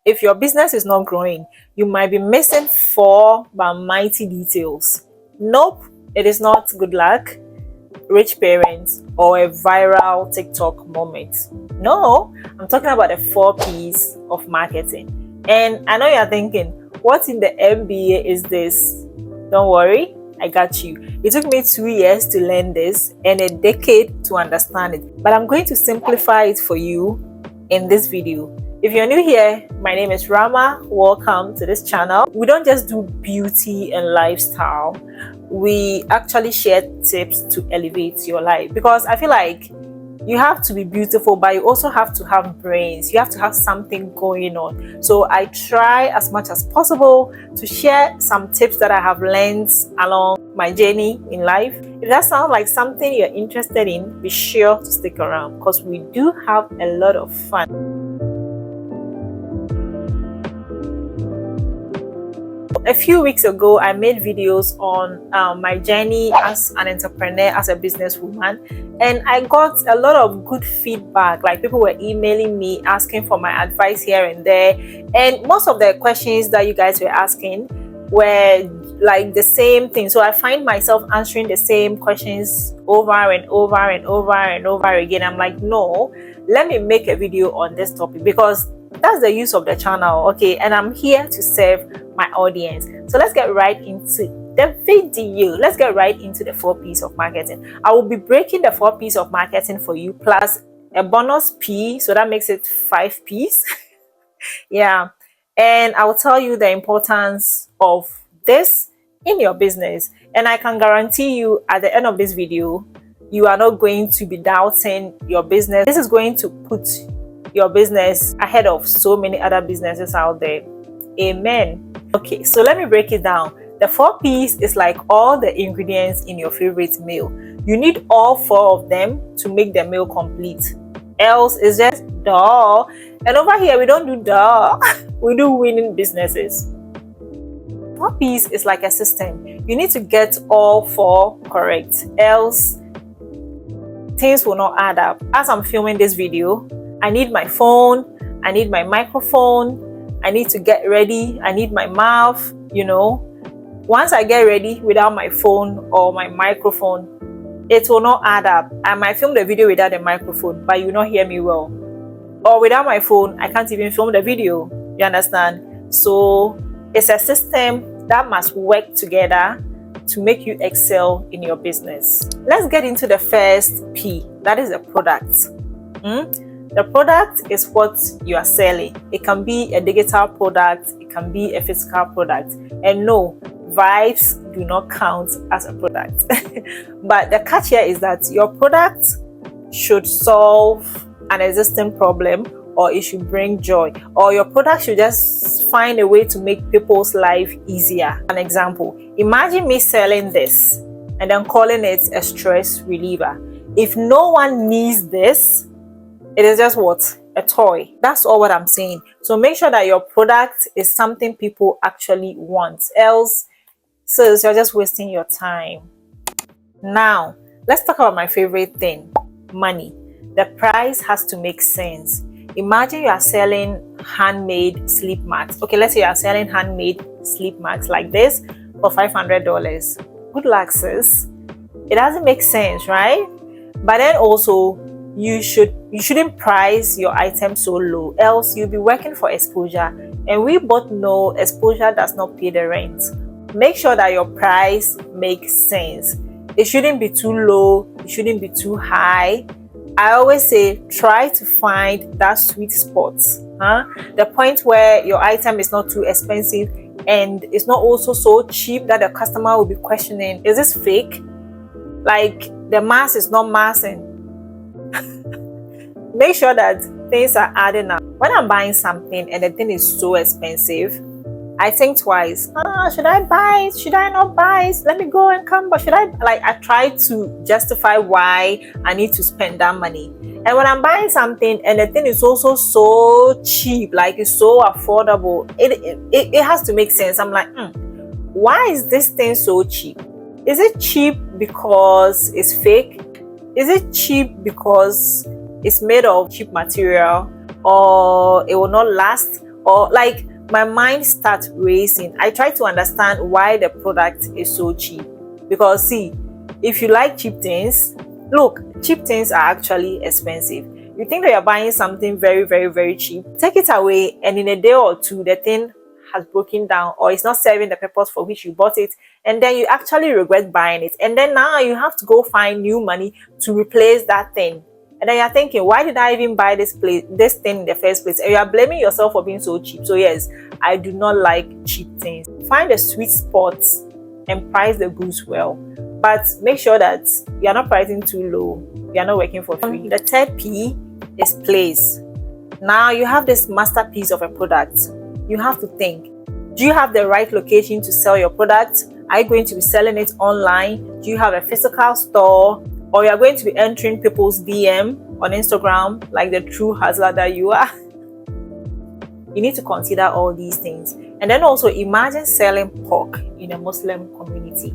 If your business is not growing, you might be missing 4 but mighty details. Nope, it is not good luck, rich parents, or a viral TikTok moment. No, I'm talking about the 4P's of marketing. And I know you're thinking, what in the MBA is this? Don't worry, I got you. It took me 2 years to learn this and a decade to understand it, but I'm going to simplify it for you in this video. If you're new here, my name is Rama. Welcome to this channel. We don't just do beauty and lifestyle. We actually share tips to elevate your life, because I feel like you have to be beautiful, but you also have to have brains. You have to have something going on. So I try as much as possible to share some tips that I have learned along my journey in life. If that sounds like something you're interested in, be sure to stick around, because we do have a lot of fun. A few weeks ago, I made videos on my journey as an entrepreneur, as a businesswoman, and I got a lot of good feedback. Like, people were emailing me asking for my advice here and there, and most of the questions that you guys were asking were like the same thing. So I find myself answering the same questions over and over and over and over again. I'm like, no, let me make a video on this topic, because that's the use of the channel, okay? And I'm here to serve my audience. So let's get right into the video. Let's get right into the 4P's of marketing. I will be breaking the 4P's of marketing for you, plus a bonus P, so that makes it 5P's. Yeah, and I will tell you the importance of this in your business, and I can guarantee you at the end of this video, you are not going to be doubting your business. This is going to put your business ahead of so many other businesses out there. Amen. Okay, so let me break it down. The 4P's is like all the ingredients in your favorite meal. You need all 4 of them to make the meal complete. Else it's just duh. And over here we don't do duh. We do winning businesses. 4P's is like a system. You need to get all 4 correct, else things will not add up. As I'm filming this video, I need my phone, I need my microphone, I need to get ready, I need my mouth, you know. Once I get ready without my phone or my microphone, it will not add up. I might film the video without the microphone, but you will not hear me well. Or without my phone, I can't even film the video. You understand? So it's a system that must work together to make you excel in your business. Let's get into the first P, that is the product. The product is what you are selling. It can be a digital product, it can be a physical product. And no, vibes do not count as a product. But the catch here is that your product should solve an existing problem, or it should bring joy, or your product should just find a way to make people's life easier. An example, imagine me selling this and then calling it a stress reliever. If no one needs this, it is just what? A toy. That's all what I'm saying. So make sure that your product is something people actually want. Else, sis, you're just wasting your time. Now, let's talk about my favorite thing, money. The price has to make sense. Imagine you are selling handmade sleep mats. Okay, let's say you are selling handmade sleep mats like this for $500. Good luck, sis. It doesn't make sense, right? But then also, you shouldn't price your item so low, else you'll be working for exposure, and we both know exposure does not pay the rent. Make sure that your price makes sense. It shouldn't be too low, it shouldn't be too high. I always say try to find that sweet spot, the point where your item is not too expensive and it's not also so cheap that the customer will be questioning, is this fake? Like, the mass is not massing. Make sure that things are adding up. When I'm buying something and the thing is so expensive, I think twice. Should I buy it? Should I not buy it? Let me go and come back. Should I? Like, I try to justify why I need to spend that money. And when I'm buying something and the thing is also so cheap, like it's so affordable, it has to make sense. I'm like, why is this thing so cheap? Is it cheap because it's fake? Is it cheap because it's made of cheap material, or it will not last, or like my mind starts racing. I try to understand why the product is so cheap. Because see, if you like cheap things, look, cheap things are actually expensive. You think that you're buying something very, very, very cheap, take it away, and in a day or two, the thing has broken down or it's not serving the purpose for which you bought it, and then you actually regret buying it. And then now you have to go find new money to replace that thing. And then you're thinking, why did I even buy this thing in the first place? And you are blaming yourself for being so cheap. So yes, I do not like cheap things. Find a sweet spot and price the goods well. But make sure that you're not pricing too low. You're not working for free. The third P is place. Now you have this masterpiece of a product. You have to think, do you have the right location to sell your product? Are you going to be selling it online? Do you have a physical store? Or you are going to be entering people's DM on Instagram like the true hustler that you are? You need to consider all these things. And then also imagine selling pork in a Muslim community.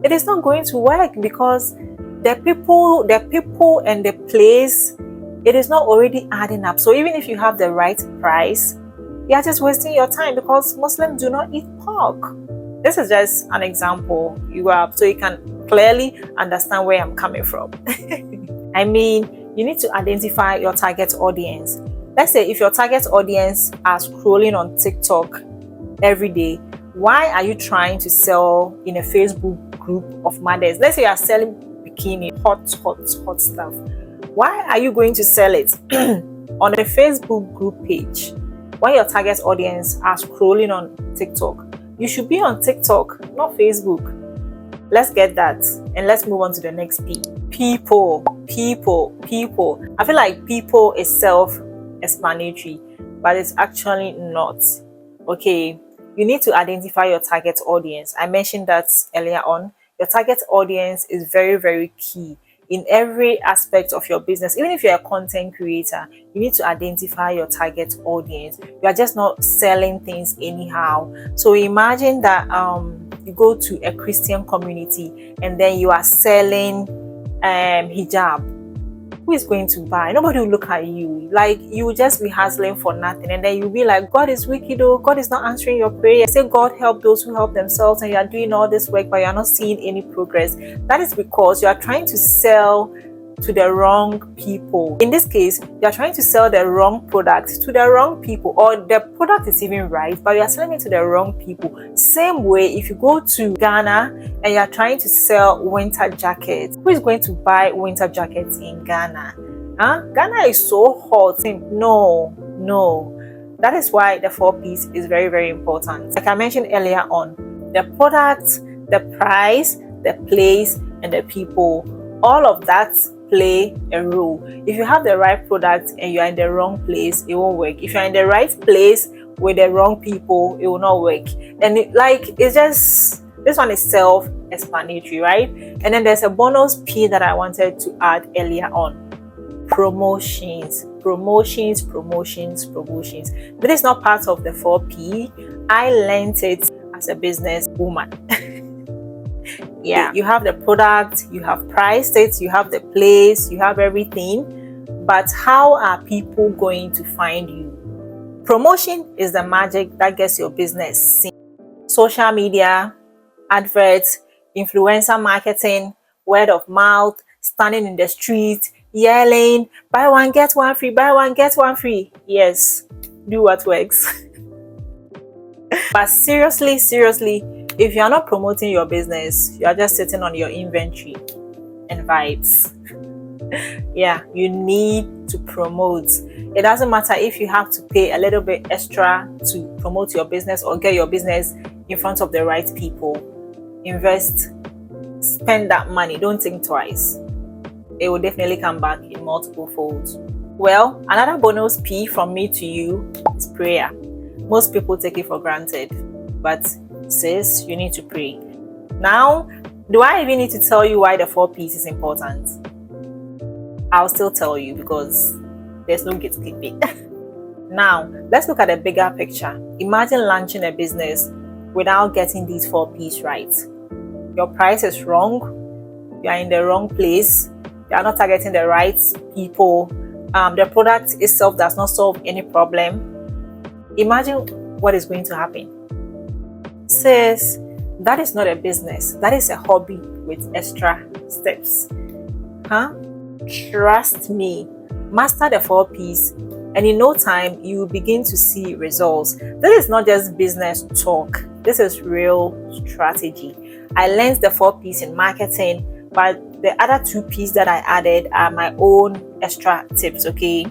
It is not going to work because the people and the place, it is not already adding up. So even if you have the right price, you are just wasting your time because Muslims do not eat pork. This is just an example so you can clearly understand where I'm coming from. I mean, you need to identify your target audience. Let's say if your target audience are scrolling on TikTok every day, why are you trying to sell in a Facebook group of mothers? Let's say you are selling bikini, hot stuff. Why are you going to sell it on a Facebook group page when your target audience are scrolling on TikTok? You should be on TikTok, not Facebook. Let's get that and let's move on to the next P. People. I feel like people is self-explanatory, but it's actually not. Okay, you need to identify your target audience. I mentioned that earlier on. Your target audience is very, very key in every aspect of your business. Even if you're a content creator, you need to identify your target audience. You are just not selling things anyhow. So imagine that you go to a Christian community and then you are selling hijab. Who is going to buy? Nobody will look at you. Like, you will just be hustling for nothing, and then you'll be like, God is wicked, oh, God is not answering your prayer. Say God help those who help themselves, and you are doing all this work but you are not seeing any progress. That is because you are trying to sell to the wrong people. In this case, you are trying to sell the wrong product to the wrong people, or the product is even right, but you are selling it to the wrong people. Same way, if you go to Ghana and you are trying to sell winter jackets, who is going to buy winter jackets in Ghana? Ghana is so hot. No. That is why the 4P's is very, very important. Like I mentioned earlier on, the product, the price, the place, and the people, all of that play a role. If you have the right product and you are in the wrong place, it won't work. If you're in the right place with the wrong people, it will not work. And it's just, this one is self-explanatory, right? And then there's a bonus P that I wanted to add earlier on. Promotions. This is not part of the 4P. I learned it as a business woman. Yeah, you have the product, you have priced it, you have the place, you have everything, but how are people going to find you? Promotion is the magic that gets your business seen. Social media, adverts, influencer marketing, word of mouth, standing in the street, yelling, buy one get one free, buy one get one free. Yes, do what works. But seriously, if you are not promoting your business, you are just sitting on your inventory and vibes. Yeah, you need to promote. It doesn't matter if you have to pay a little bit extra to promote your business or get your business in front of the right people. Invest, spend that money. Don't think twice. It will definitely come back in multiple folds. Well, another bonus P from me to you is prayer. Most people take it for granted, but sis, you need to pray. Now, do I even need to tell you why the 4P's is important? I'll still tell you because there's no gatekeeping. Now, let's look at the bigger picture. Imagine launching a business without getting these 4P's right. Your price is wrong. You are in the wrong place. You are not targeting the right people. The product itself does not solve any problem. Imagine what is going to happen. Sis, that is not a business. That is a hobby with extra steps. Huh? Trust me. Master the 4P's, and in no time you will begin to see results. This is not just business talk. This is real strategy. I learned the 4P's in marketing, but the other 2P's that I added are my own extra tips, okay?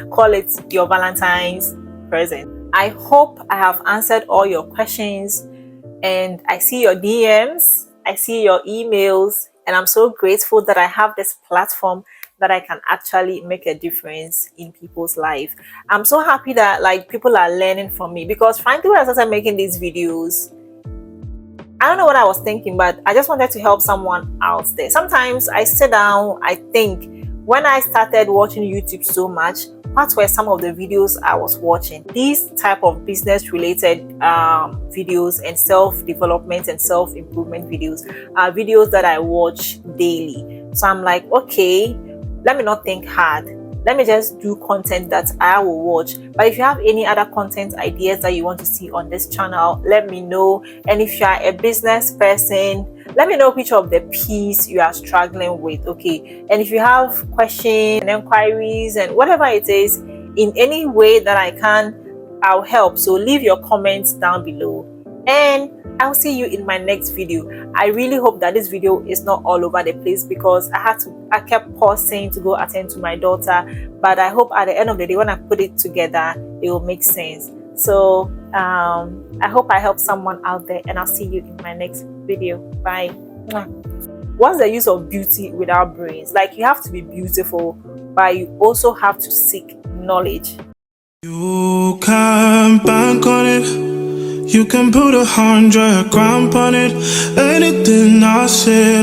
Call it your Valentine's present. I hope I have answered all your questions, and I see your DMs, I see your emails, and I'm so grateful that I have this platform that I can actually make a difference in people's life. I'm so happy that like people are learning from me, because frankly, when I started making these videos, I don't know what I was thinking, but I just wanted to help someone out there. Sometimes I sit down, I think, when I started watching YouTube so much, what were some of the videos I was watching? These type of business related videos and self-development and self-improvement videos are videos that I watch daily. So I'm like, okay, let me not think hard. Let me just do content that I will watch. But if you have any other content ideas that you want to see on this channel, let me know. And if you are a business person, let me know which of the P's you are struggling with, okay? And if you have questions and inquiries and whatever it is, in any way that I can, I'll help. So leave your comments down below, and I'll see you in my next video. I really hope that this video is not all over the place, because I kept pausing to go attend to my daughter, but I hope at the end of the day, when I put it together, it will make sense. So I hope I help someone out there, and I'll see you in my next video. Bye. What's the use of beauty without brains? Like, you have to be beautiful, but you also have to seek knowledge. You can bank on it. You can put 100 grand on it. Anything I said